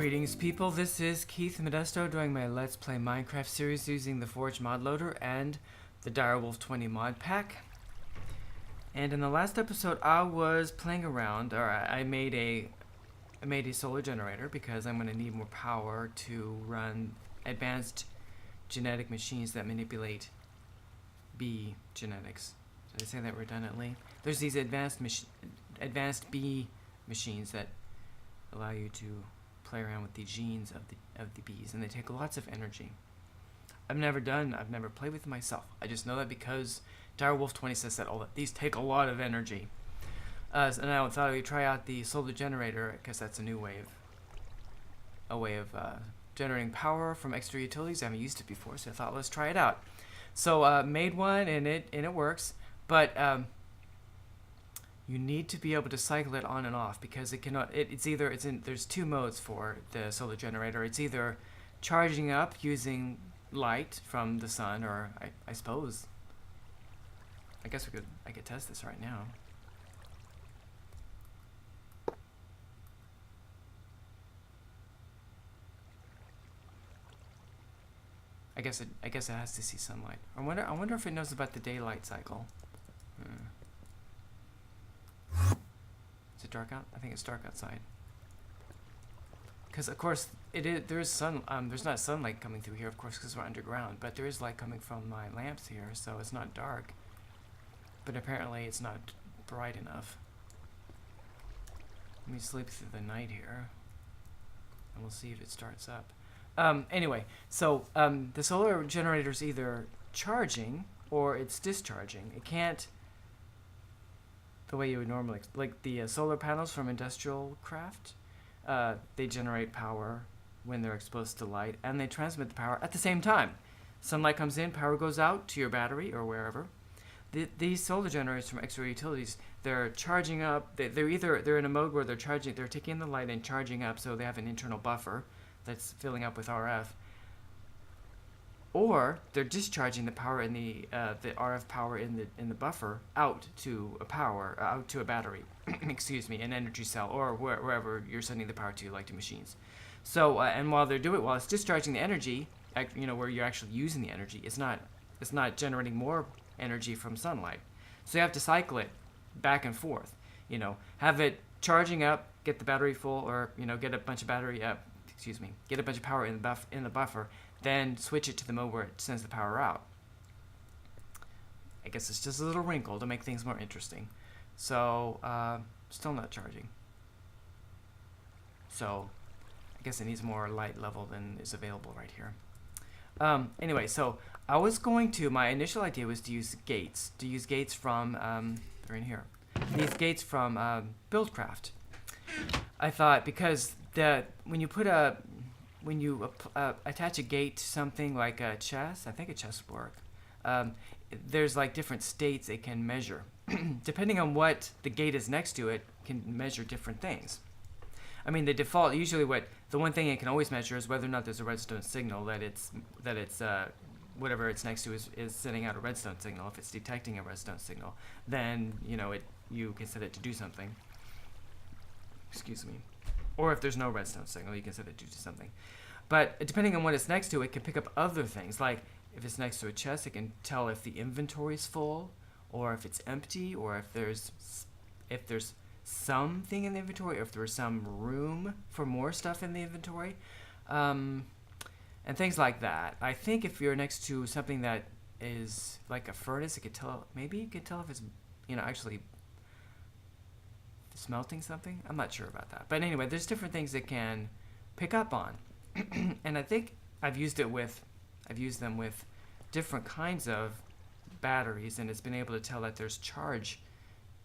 Greetings people, this is Keith Modesto doing my Let's Play Minecraft series using the Forge mod loader and the Direwolf 20 mod pack. And in the last episode I was playing around, or I made a solar generator because I'm going to need more power to run advanced genetic machines that manipulate bee genetics. Did I say that redundantly? There's these advanced bee machines that allow you to play around with the genes of the bees, and they take lots of energy. I've never played with them myself. I just know that because Direwolf 20 says that these take a lot of energy. And I thought I would try out the solar generator because that's a way of generating power from extra utilities. I haven't used it before, so I thought let's try it out. So made one, and it works, but you need to be able to cycle it on and off because it cannot. There's two modes for the solar generator. It's either charging up using light from the sun, or I suppose. I guess I could test this right now. I guess it has to see sunlight. I wonder if it knows about the daylight cycle. Is it dark out? I think it's dark outside. Because of course there's sun. There's not sunlight coming through here, of course, because we're underground. But there is light coming from my lamps here, so it's not dark. But apparently it's not bright enough. Let me sleep through the night here, and we'll see if it starts up. Anyway, so the solar generator is either charging or it's discharging. It can't the way you would normally, like the solar panels from industrial craft, they generate power when they're exposed to light, and they transmit the power at the same time. Sunlight comes in, power goes out to your battery or wherever. These solar generators from extra utilities, they're charging up. They're in a mode where they're taking the light and charging up, so they have an internal buffer that's filling up with RF, or they're discharging the power in the RF power in the buffer out to a battery, excuse me, an energy cell, or wherever you're sending the power to, like to machines. So and while it's discharging the energy, where you're actually using the energy, it's not generating more energy from sunlight. So you have to cycle it back and forth. Have it charging up, get the battery full, or get a bunch of get a bunch of power in the buffer, then switch it to the mode where it sends the power out. I guess it's just a little wrinkle to make things more interesting. So, still not charging. So, I guess it needs more light level than is available right here. Anyway, so I was going to, my initial idea was to use gates. From, they're in here. These gates from Buildcraft. I thought because when you attach a gate to something like a chest, I think a chest would work. There's like different states it can measure. Depending on what the gate is next to, it can measure different things. I mean, the default, usually the one thing it can always measure is whether or not there's a redstone signal, that it's whatever it's next to is sending out a redstone signal. If it's detecting a redstone signal, then you can set it to do something. Excuse me. Or if there's no redstone signal, you can set it to do something. But depending on what it's next to, it can pick up other things. Like if it's next to a chest, it can tell if the inventory is full, or if it's empty, or if there's something in the inventory, or if there's some room for more stuff in the inventory, and things like that. I think if you're next to something that is like a furnace, it could tell. Maybe you could tell if it's actually smelting something. I'm not sure about that, but anyway, there's different things it can pick up on. And I think I've used them with different kinds of batteries, and it's been able to tell that there's charge.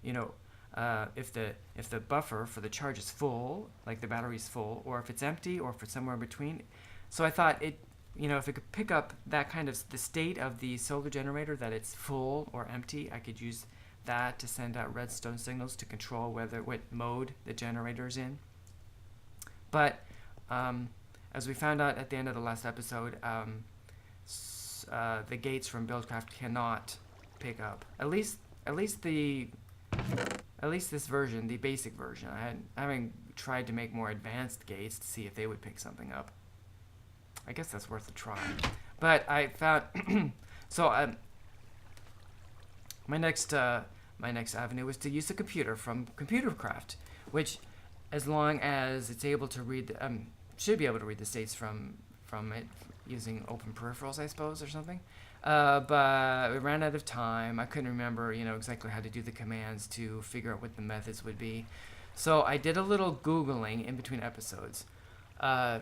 If the buffer for the charge is full, like the battery's full, or if it's empty, or if it's somewhere in between. So I thought if it could pick up that kind of the state of the solar generator, that it's full or empty, I could use that to send out redstone signals to control what mode the generator is in. But as we found out at the end of the last episode, the gates from Buildcraft cannot pick up. At least this version, the basic version. I haven't tried to make more advanced gates to see if they would pick something up. I guess that's worth a try. But I found so my next avenue was to use the computer from Computercraft, which, as long as it's able to read, should be able to read the states from it using open peripherals, I suppose, or something. But we ran out of time. I couldn't remember, exactly how to do the commands to figure out what the methods would be. So I did a little Googling in between episodes. I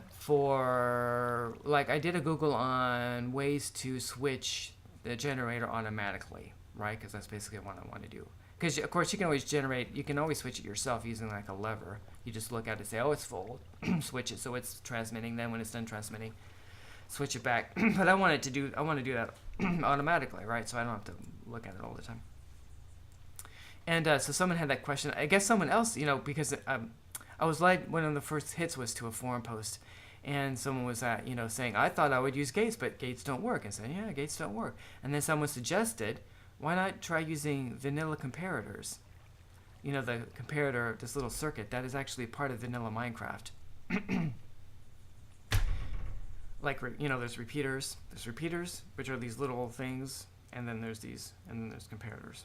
did a Google on ways to switch the generator automatically, right? Because that's basically what I want to do. Because, of course, you can always switch it yourself using like a lever. You just look at it and say, oh, it's full. Switch it so it's transmitting. Then when it's done transmitting, switch it back. But I want to do that automatically, right? So I don't have to look at it all the time. And so someone had that question. I guess someone else, because I was like, one of the first hits was to a forum post. And someone was saying, I thought I would use gates, but gates don't work. And said, yeah, gates don't work. And then someone suggested, why not try using vanilla comparators? The comparator, this little circuit, that is actually part of vanilla Minecraft. There's repeaters. There's repeaters, which are these little things, and then there's comparators.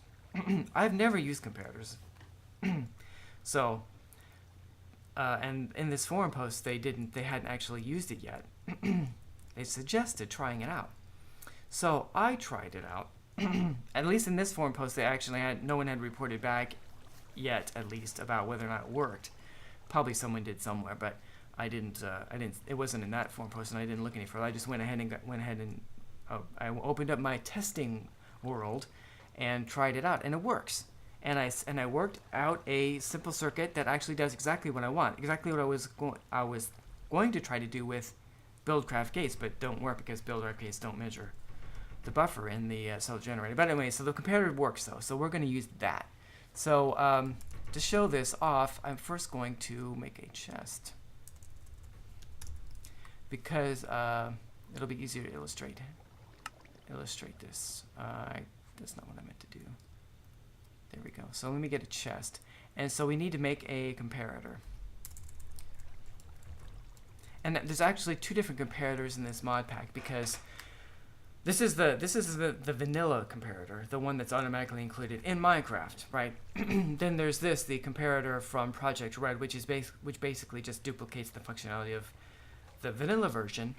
I've never used comparators. So, and in this forum post, they hadn't actually used it yet. They suggested trying it out. So I tried it out. At least in this forum post, no one had reported back yet, at least, about whether or not it worked. Probably someone did somewhere, but I didn't. It wasn't in that forum post, and I didn't look any further. I just went ahead and I opened up my testing world and tried it out, and it works. And I worked out a simple circuit that actually does exactly what I want, exactly what I was going to try to do with Buildcraft gates, but don't work because Buildcraft gates don't measure the buffer in the solar generator. But anyway, so the comparator works though, so we're going to use that. So to show this off, I'm first going to make a chest because it'll be easier to illustrate this. That's not what I meant to do. There we go. So let me get a chest, and so we need to make a comparator. And there's actually two different comparators in this mod pack because this is the vanilla comparator, the one that's automatically included in Minecraft, right? Then there's the comparator from Project Red, which basically just duplicates the functionality of the vanilla version.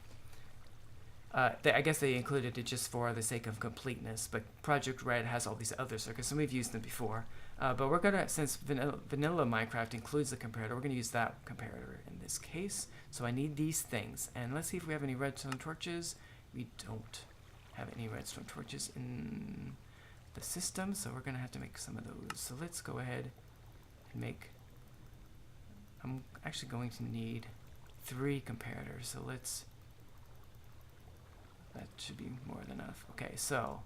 I guess they included it just for the sake of completeness, but Project Red has all these other circuits, and we've used them before. But we're gonna, since vanilla Minecraft includes the comparator, we're gonna use that comparator in this case. So I need these things, and let's see if we have any redstone torches. We don't have any redstone torches in the system, so we're gonna have to make some of those. So let's go ahead and make. I'm actually going to need 3 comparators. So let's. That should be more than enough. Okay, so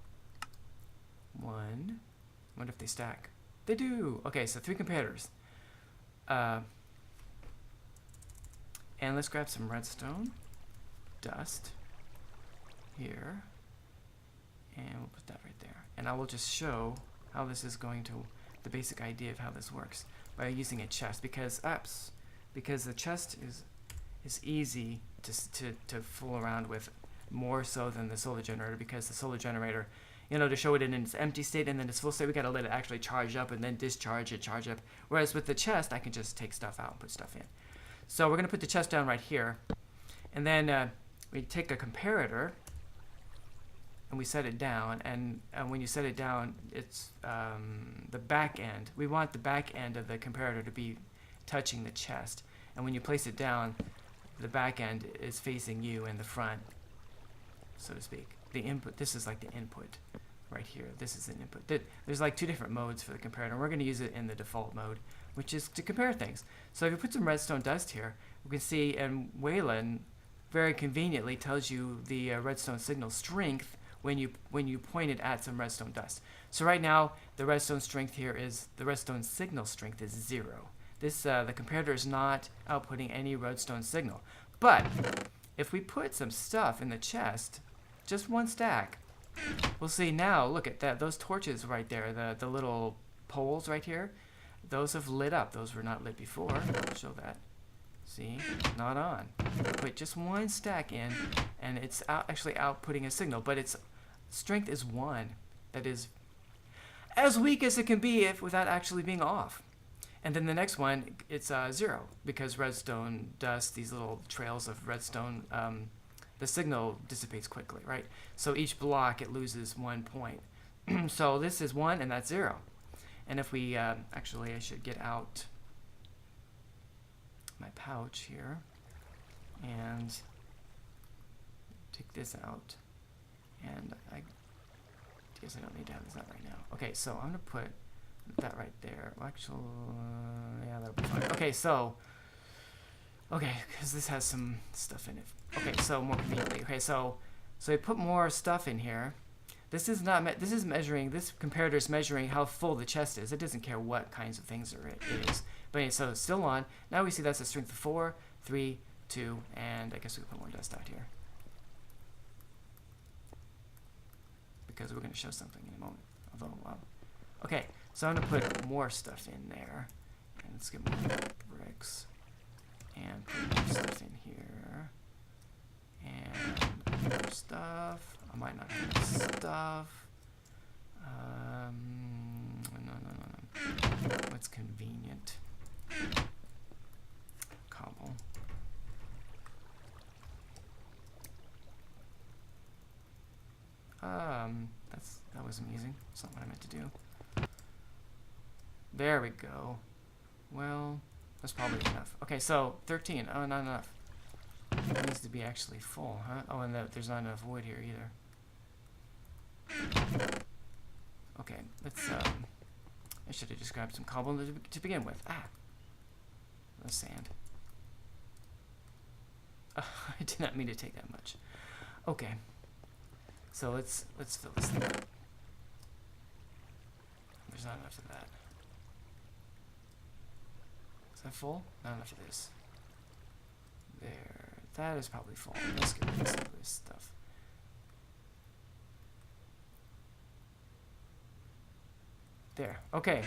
1. I wonder if they stack. They do. Okay, so 3 comparators. And let's grab some redstone dust here, and we'll put that right there. And I will just show how this is going to, the basic idea of how this works by using a chest, because the chest is easy to fool around with, more so than the solar generator, because the solar generator, to show it in its empty state and then its full state, we gotta let it actually charge up and then discharge it, charge up. Whereas with the chest, I can just take stuff out and put stuff in. So we're gonna put the chest down right here, and then we take a comparator and we set it down. And when you set it down, it's the back end. We want the back end of the comparator to be touching the chest, and when you place it down, the back end is facing you in the front, so to speak. The input, this is like the input right here. This is an input. There's like 2 different modes for the comparator. We're going to use it in the default mode, which is to compare things. So if you put some redstone dust here, we can see, and Wherein very conveniently tells you the redstone signal strength when you point it at some redstone dust. So right now, the redstone signal strength is 0. This the comparator is not outputting any redstone signal. But if we put some stuff in the chest, just 1 stack, we'll see now, look at that, those torches right there, the little poles right here, those have lit up. Those were not lit before. I'll show that. See? Not on. Put just one stack in, and it's actually outputting a signal, but its strength is 1. That is as weak as it can be if without actually being off. And then the next one, it's 0, because redstone dust, these little trails of redstone, the signal dissipates quickly, right? So each block, it loses 1 point. So this is 1, and that's 0. And if we, actually, I should get out my pouch here and take this out. And I guess I don't need to have this out right now. Okay, so I'm going to put that right there. Well, actually, yeah, that'll be fine. Okay, so, because this has some stuff in it. Okay, so more conveniently. Okay, so I put more stuff in here. This is not. This is measuring. This comparator is measuring how full the chest is. It doesn't care what kinds of things it is. But anyway, so it's still on. Now we see that's a strength of 4, 3, 2, and I guess we can put more dust out here because we're going to show something in a moment. Although, wow. Okay, so I'm going to put more stuff in there, and let's get more bricks, and put more stuff in here, and more stuff. I might not have stuff. No. What's convenient? Cobble. That was amusing. That's not what I meant to do. There we go. Well, that's probably enough. Okay, so 13. Oh, not enough. It needs to be actually full, huh? Oh, and there's not enough wood here either. Okay, let's, I should have just grabbed some cobble to begin with. The sand. I did not mean to take that much. Okay. So let's fill this thing up. There's not enough of that. Is that full? Not enough of this. There. That is probably full. Let's get rid of some of this stuff. There. Okay.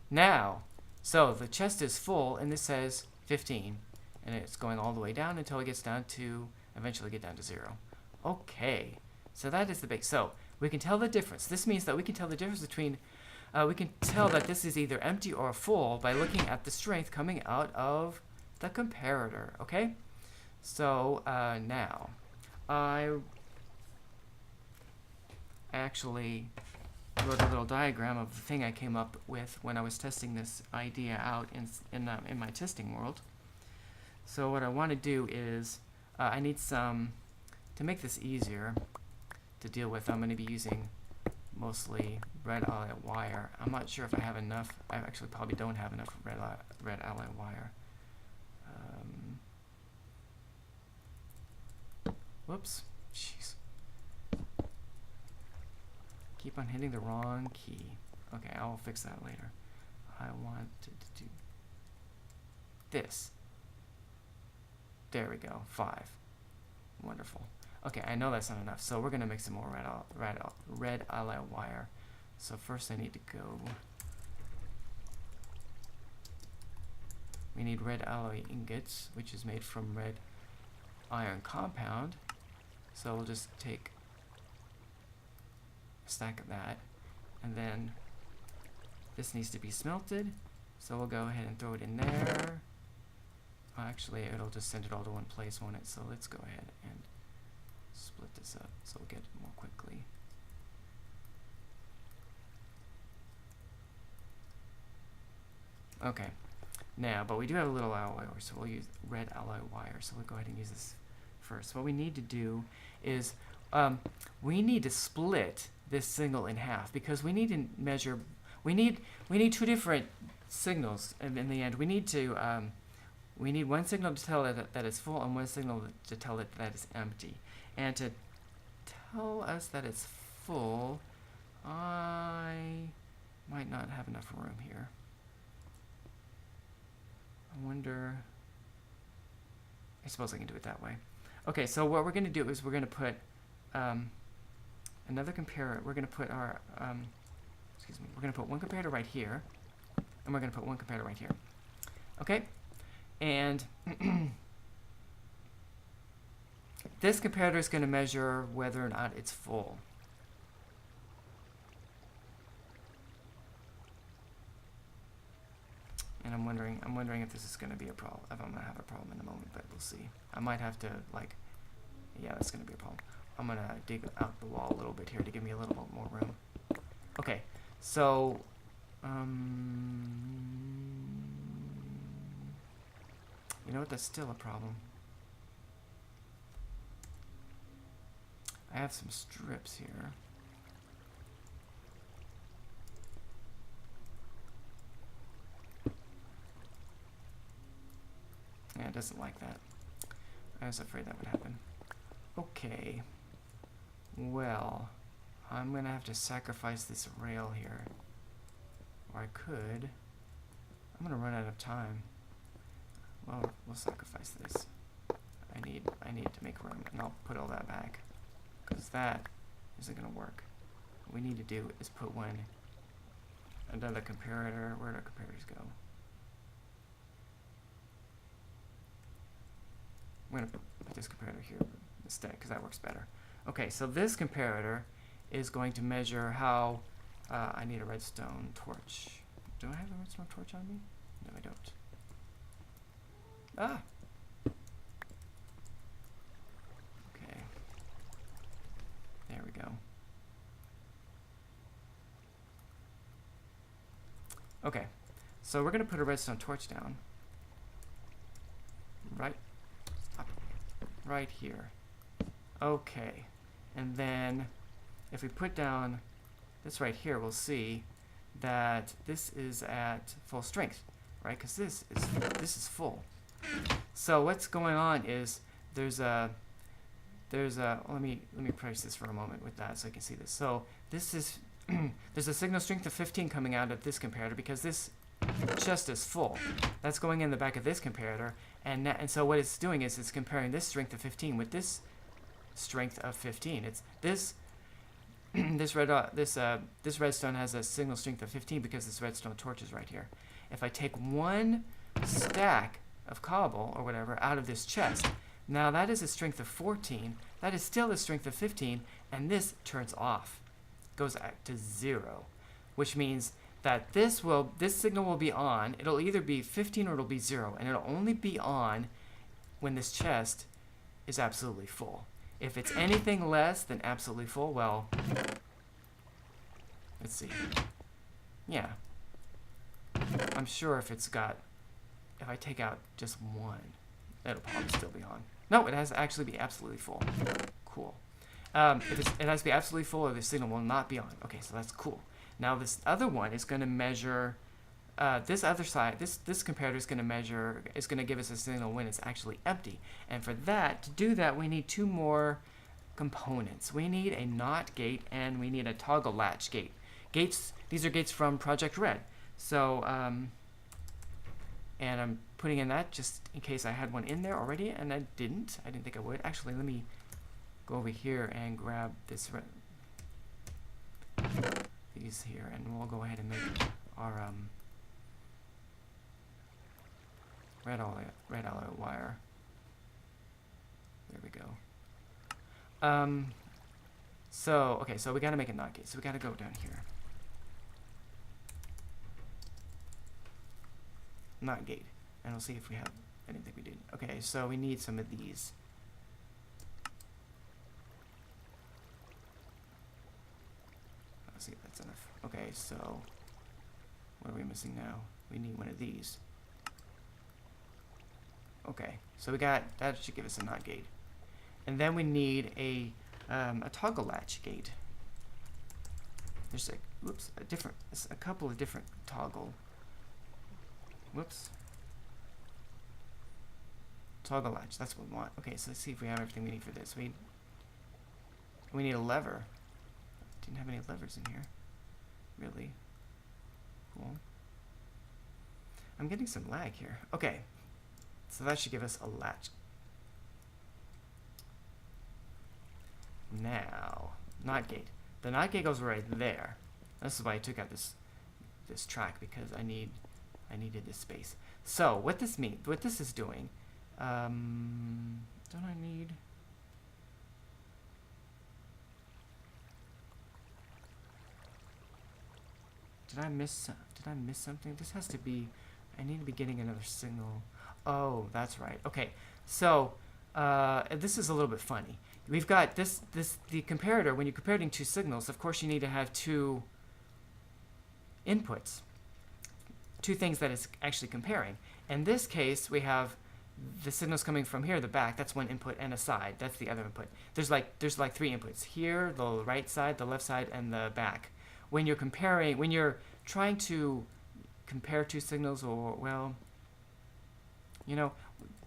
Now, so the chest is full, and this says 15, and it's going all the way down until it gets down to, eventually get down to 0. Okay. So that is the base. So we can tell the difference. This means that we can tell the difference between, we can tell that this is either empty or full by looking at the strength coming out of the comparator. Okay? So now, I actually wrote a little diagram of the thing I came up with when I was testing this idea out in my testing world. So what I want to do is, I need some, to make this easier to deal with, I'm going to be using mostly red alloy wire. I'm not sure if I have enough. I actually probably don't have enough red alloy wire. Whoops. Jeez. Keep on hitting the wrong key. Okay, I'll fix that later. I want to do this. There we go. 5. Wonderful. Okay, I know that's not enough, so we're going to make some more red alloy wire. So first I need to go... We need red alloy ingots, which is made from red iron compound. So we'll just take a stack of that, and then this needs to be smelted, so we'll go ahead and throw it in there. Actually, it'll just send it all to one place, won't it? So let's go ahead and split this up so we'll get it more quickly. Okay, now, but we do have a little alloy wire, so we'll use red alloy wire. So we'll go ahead and use this first. What we need to do is we need to split this signal in half, because we need to measure. We need 2 different signals in the end. We need one signal to tell it that it's full, and one signal to tell it that it's empty. And to tell us that it's full, I might not have enough room here. I wonder... I suppose I can do it that way. Okay, so what we're going to do is we're going to put another comparator. We're going to put our... excuse me. We're going to put one comparator right here. and we're going to put one comparator right here. Okay, and this comparator is going to measure whether or not it's full. And I'm wondering if this is going to be a problem. If I'm going to have a problem in a moment, but we'll see. I might have to, like, yeah, that's going to be a problem. I'm going to dig out the wall a little bit here to give me a little bit more room. Okay, so, you know what, that's still a problem. I have some strips here. Yeah, it doesn't like that. I was afraid that would happen. Okay. Well, I'm gonna have to sacrifice this rail here. Or I could. I'm gonna run out of time. Well, we'll sacrifice this. I need to make room, and I'll put all that back. Because that isn't gonna work. What we need to do is put another comparator. Where do our comparators go? I'm going to put this comparator here instead because that works better. Okay, so this comparator is going to measure how I need a redstone torch. Do I have a redstone torch on me? No, I don't. Ah! Okay. There we go. Okay, so we're going to put a redstone torch down. Right here. Okay, and then if we put down this right here, we'll see that this is at full strength, right? Because this is full. So what's going on is there's a let me press this for a moment with that so I can see this. So this is there's a signal strength of 15 coming out of this comparator because this chest is full. That's going in the back of this comparator, and so what it's doing is it's comparing this strength of 15 with this strength of 15. It's this this redstone has a signal strength of 15 because this redstone torch is right here. If I take one stack of cobble or whatever out of this chest, now that is a strength of 14. That is still a strength of 15, and this turns off, goes to 0, which means that this signal will be on. It'll either be 15 or it'll be 0, and it'll only be on when this chest is absolutely full. If it's anything less than absolutely full, well, let's see. Yeah. I'm sure if I take out just one, it'll probably still be on. No, it has to actually be absolutely full. Cool. It has to be absolutely full or the signal will not be on. Okay, so that's cool. Now this other one is going to measure, this other side, this comparator is going to give us a signal when it's actually empty. And for that, to do that, we need two more components. We need a NOT gate and we need a toggle latch gate. These are gates from Project Red. So, and I'm putting in that just in case I had one in there already, and I didn't think I would. Actually, let me go over here and grab this these here, and we'll go ahead and make our red alloy wire. There we go. So okay, so we got to make a NOT gate. So we got to go down here. NOT gate, and we'll see if we have anything we did. Okay, so we need some of these. Let's see if that's enough. Okay, so what are we missing now? We need one of these. Okay, so we got that. Should give us a NOT gate, and then we need a toggle latch gate. There's a couple of different toggle. Toggle latch, that's what we want. Okay, so let's see if we have everything we need for this. We need a lever. Didn't have any levers in here. Really? Cool. I'm getting some lag here. Okay, so that should give us a latch. Now, NOT gate. The NOT gate goes right there. This is why I took out this track, because I need I needed this space. So what this is doing, don't I need... Did I miss something? This has to be, I need to be getting another signal. Oh, that's right. Okay, so this is a little bit funny. We've got the comparator. When you're comparing two signals, of course you need to have two inputs, two things that it's actually comparing. In this case, we have the signals coming from here, the back. That's one input, and a side. That's the other input. There's like three inputs here: the right side, the left side, and the back. When you're comparing, when you're trying to compare two signals, or, well, you know,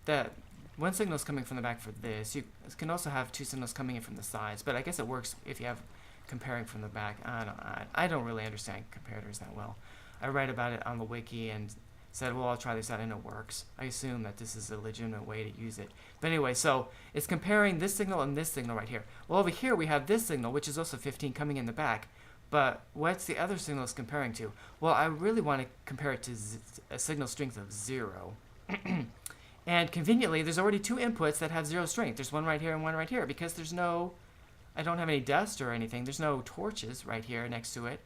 that one signal is coming from the back for this. You can also have two signals coming in from the sides, but I guess it works if you have comparing from the back. I don't really understand comparators that well. I read about it on the Wiki and said, well, I'll try this out, and it works. I assume that this is a legitimate way to use it. But anyway, so it's comparing this signal and this signal right here. Well, over here we have this signal, which is also 15, coming in the back. But what's the other signal it's comparing to? Well, I really want to compare it to a signal strength of 0. And conveniently, there's already two inputs that have 0 strength. There's one right here and one right here, because there's no, I don't have any dust or anything. There's no torches right here next to it.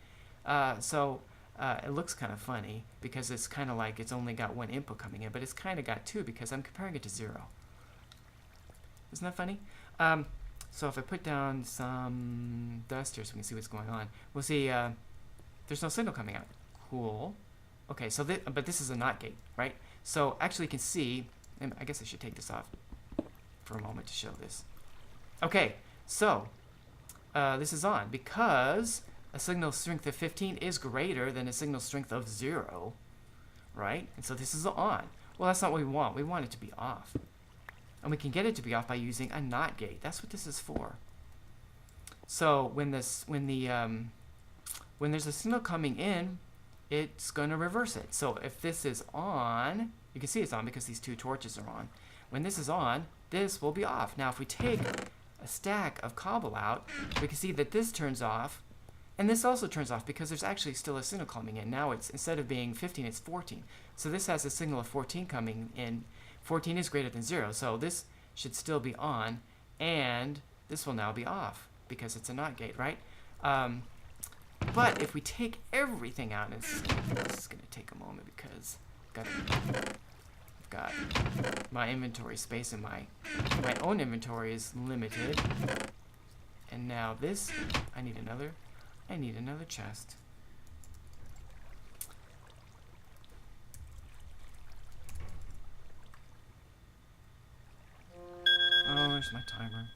So it looks kind of funny, because it's kind of like it's only got one input coming in, but it's kind of got two, because I'm comparing it to 0. Isn't that funny? So if I put down some dust here so we can see what's going on, we'll see there's no signal coming out. Cool. Okay, so but this is a NOT gate, right? So actually you can see, and I guess I should take this off for a moment to show this. Okay, so this is on because a signal strength of 15 is greater than a signal strength of 0, right? And so this is on. Well, that's not what we want. We want it to be off. And we can get it to be off by using a NOT gate. That's what this is for. So when there's a signal coming in, it's going to reverse it. So if this is on, you can see it's on because these two torches are on. When this is on, this will be off. Now if we take a stack of cobble out, we can see that this turns off, and this also turns off because there's actually still a signal coming in. Now it's, instead of being 15, it's 14. So this has a signal of 14 coming in. 14 is greater than 0, so this should still be on, and this will now be off because it's a NOT gate, right? But if we take everything out, and this is going to take a moment because I've got my inventory space, and my own inventory is limited. And now this, I need another chest. Oh, there's my timer.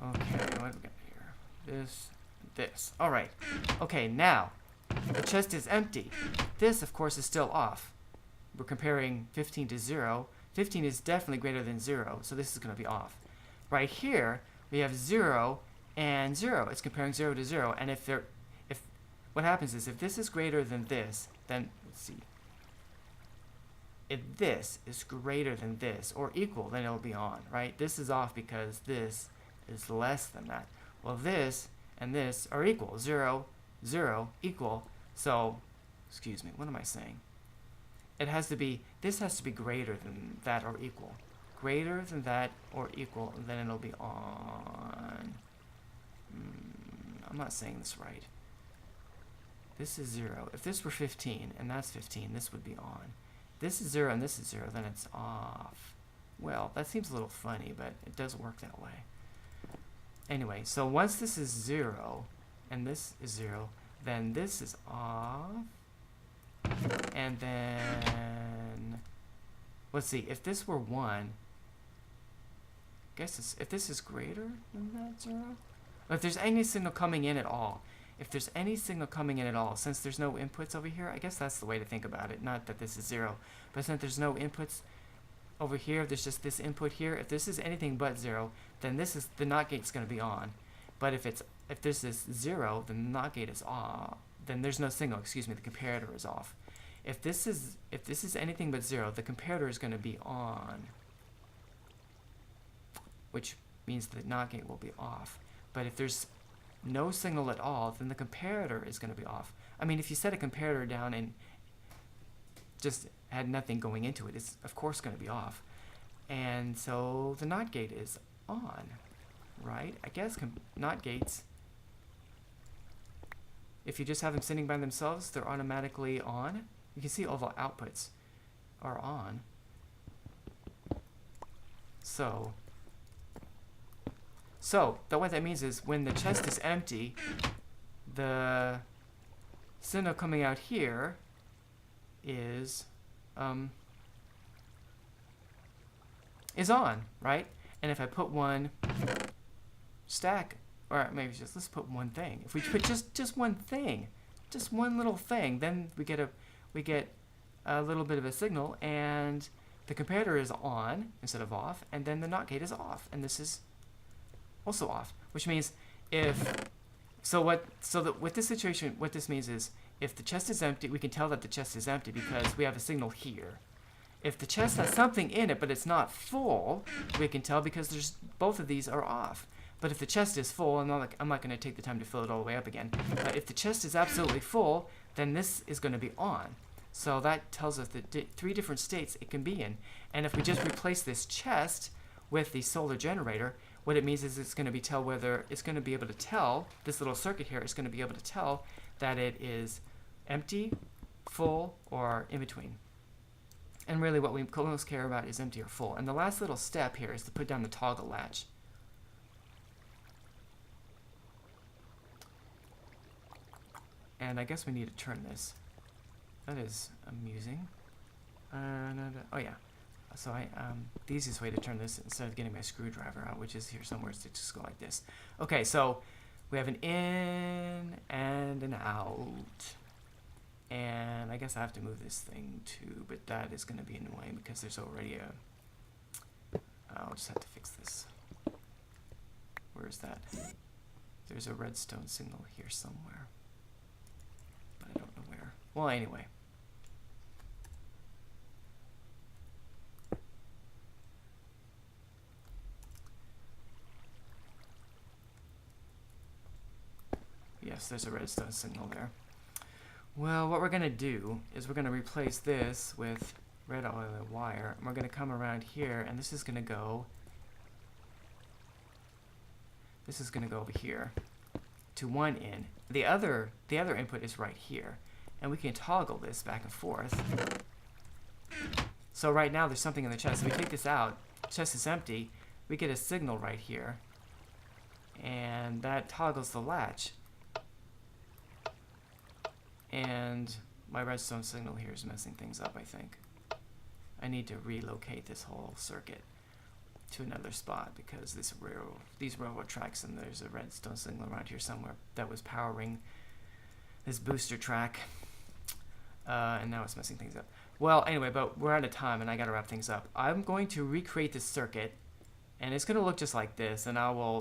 Okay, what do we got here? This. All right. Okay, now the chest is empty. This, of course, is still off. We're comparing 15 to 0. 15 is definitely greater than 0, so this is going to be off. Right here, we have 0 and 0. It's comparing 0 to 0, and if what happens is if this is greater than this, then let's see. If this is greater than this or equal, then it'll be on, right? This is off because this is less than that. Well, this and this are equal. 0, 0, equal. So, excuse me, what am I saying? It has to be, this has to be greater than that or equal. Greater than that or equal, then it'll be on. I'm not saying this right. This is 0. If this were 15 and that's 15, this would be on. This is 0 and this is 0, then it's off. Well, that seems a little funny, but it does work that way. Anyway, so once this is 0 and this is 0, then this is off. And then, let's see, if this were 1, I guess if this is greater than that 0, if there's any signal coming in at all, since there's no inputs over here, I guess that's the way to think about it. Not that this is 0, but since there's no inputs over here, there's just this input here. If this is anything but 0, then this is the NOT gate's going to be on. But if this is 0, then the NOT gate is off. then there's no signal. Excuse me, the comparator is off. If this is anything but 0, the comparator is going to be on, which means the NOT gate will be off. But if there's no signal at all, then the comparator is going to be off. I mean, if you set a comparator down and just had nothing going into it, it's of course going to be off. And so the NOT gate is on, right? I guess NOT gates, if you just have them sitting by themselves, they're automatically on. You can see all the outputs are on. So what that means is when the chest is empty, the signal coming out here is on, right? And if I put one stack, or maybe let's put one thing. If we put just one thing, just one little thing, then we get a little bit of a signal, and the comparator is on instead of off, and then the NOT gate is off, and this is also off. Which means with this situation, what this means is if the chest is empty, we can tell that the chest is empty because we have a signal here. If the chest has something in it but it's not full, we can tell because both of these are off. But if the chest is full, I'm not going to take the time to fill it all the way up again. But if the chest is absolutely full, then this is going to be on. So that tells us the 3 different states it can be in. And if we just replace this chest with the solar generator, what it means is it's going to be able to tell, this little circuit here is going to be able to tell that it is empty, full, or in between. And really what we most care about is empty or full. And the last little step here is to put down the toggle latch. And I guess we need to turn this. That is amusing. Oh yeah. So the easiest way to turn this, instead of getting my screwdriver out, which is here somewhere, is to just go like this. Okay, so we have an in and an out. And I guess I have to move this thing too, but that is going to be annoying because there's already I'll just have to fix this. Where is that? There's a redstone signal here somewhere, but I don't know where. Well, anyway. Yes, there's a redstone signal there. Well, what we're going to do is we're going to replace this with red oil wire, and we're going to come around here, and this is going to go over here to one in. The other input is right here, and we can toggle this back and forth. So right now there's something in the chest. So we take this out, the chest is empty, we get a signal right here, and that toggles the latch. And my redstone signal here is messing things up, I think. I need to relocate this whole circuit to another spot because these railroad tracks, and there's a redstone signal around here somewhere that was powering this booster track. And now it's messing things up. Well, anyway, but we're out of time and I gotta wrap things up. I'm going to recreate this circuit, and it's gonna look just like this, and I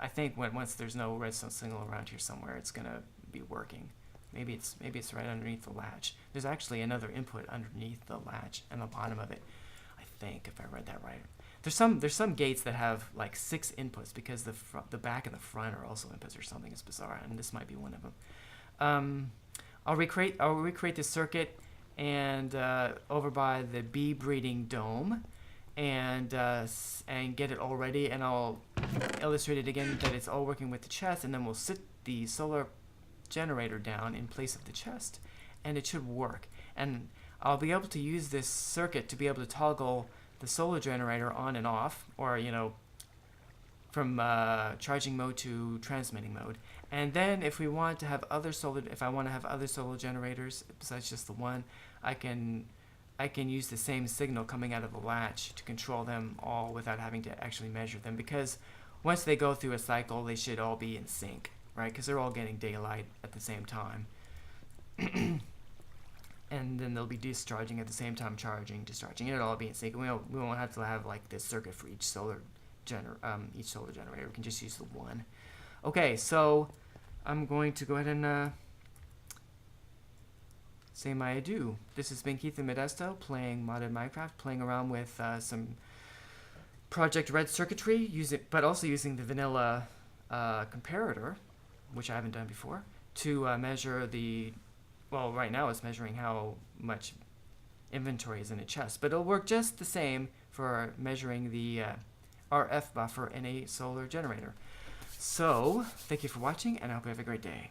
think once there's no redstone signal around here somewhere, it's gonna be working. Maybe it's right underneath the latch. There's actually another input underneath the latch and the bottom of it, I think, if I read that right. There's some gates that have like 6 inputs because the back and the front are also inputs or something. It's bizarre, and this might be one of them. I'll recreate this circuit and over by the bee breeding dome, and get it all ready, and I'll illustrate it again that it's all working with the chest, and then we'll sit the solar generator down in place of the chest, and it should work. And I'll be able to use this circuit to be able to toggle the solar generator on and off, or from charging mode to transmitting mode. And then if I want to have other solar generators besides just the one, I can use the same signal coming out of the latch to control them all without having to actually measure them, because once they go through a cycle, they should all be in sync. Right, because they're all getting daylight at the same time. And then they'll be discharging at the same time, discharging. It'll all be in sync. We won't have to have like this circuit for each solar generator. We can just use the one. Okay, so I'm going to go ahead and say my adieu. This has been Keith and Modesto playing modded Minecraft, playing around with some Project Red circuitry, but also using the vanilla comparator, which I haven't done before, to measure the, well, right now it's measuring how much inventory is in a chest, but it'll work just the same for measuring the RF buffer in a solar generator. So, thank you for watching, and I hope you have a great day.